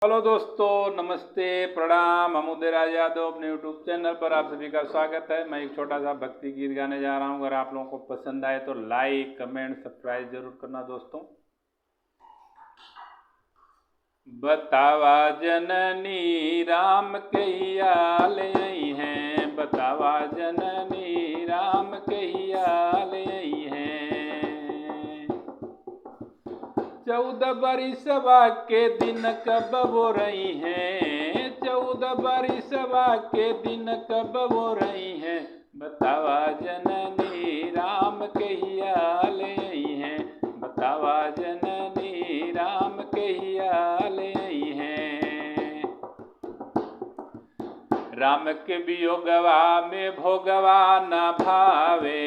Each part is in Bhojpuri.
हेलो दोस्तों, नमस्ते, प्रणाम। हम उदयराज यादव अपने यूट्यूब चैनल पर आप सभी का स्वागत है। मैं एक छोटा सा भक्ति गीत गाने जा रहा हूँ। अगर आप लोगों को पसंद आए तो लाइक, कमेंट, सब्सक्राइब जरूर करना दोस्तों। बतावा जननी राम कहिया ले आई हैं, बतावा जननी राम कहिया ले आई हैं। 14 बरिसवा के दिन कब वो रही हैं, 14 बरिसवा के दिन कब वो रही हैं। बतावा जननी राम कहिया ले आई हैं, बतावा जननी राम कहिया ले आई हैं। राम के वियोगवा में भोगवा न भावे,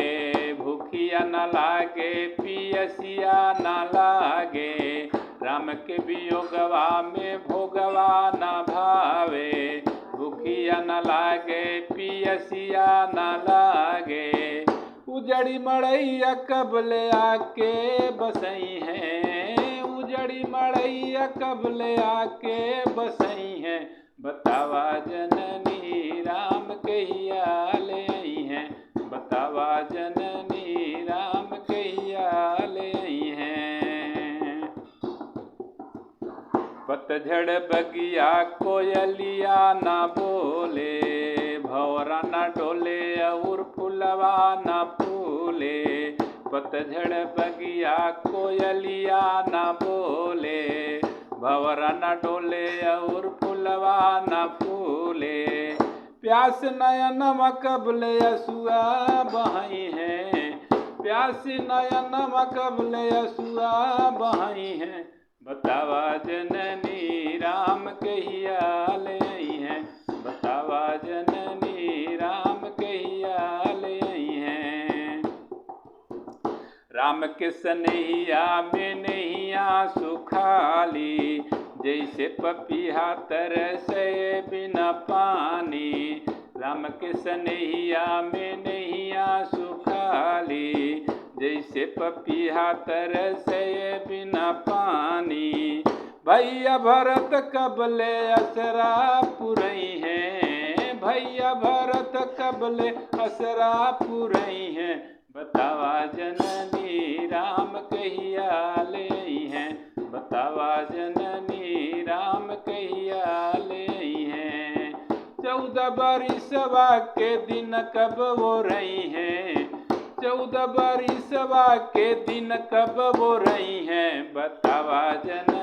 भूखिया न लागे पियसिया न लागे। राम के वियोगवा में भोगवा न भावे, भूखिया न लागे पियसिया न लागे। उजड़ी मड़ैया कब ले आके बसई हैं, उजड़ी मड़ैया कब ले आके बसई हैं। बतावा जननी राम कहिया ले आई हैं, बतावा जननी राम कहिया ले आई हैं। पतझड़ बगिया कोयलिया ना बोले, भौरा न डोले और फुलवा न फूले। पतझड़ बगिया कोयलिया न बोले, भंवरा न डोले और फुलवा न फूले। प्यास नयनवा कब ले असुआ बहाई हैं, प्यास नयनवा कब ले असुआ बहाई हैं। बतावा जननी राम कहिया ले आई हैं, बतावा जननी राम कहिया ले आई हैं। राम के सनैया में नैया सुखाली, जैसे पपीहा तरसे बिना पानी। राम के सनैया में नैया सुखाली, जैसे पपीहा तरसे बिना पानी। भैया भरत कब ले असरा पुरई हैं, भैया भरत कब ले असरा पुरई हैं। बतावा जननी राम कहिया ले आई हैं, बतावा जननी राम कहिया ले आई हैं। 14 बरिसवा के दिन कब वो रही हैं, 14 बरिसवा के दिन कब वो रही हैं। बतावा जननी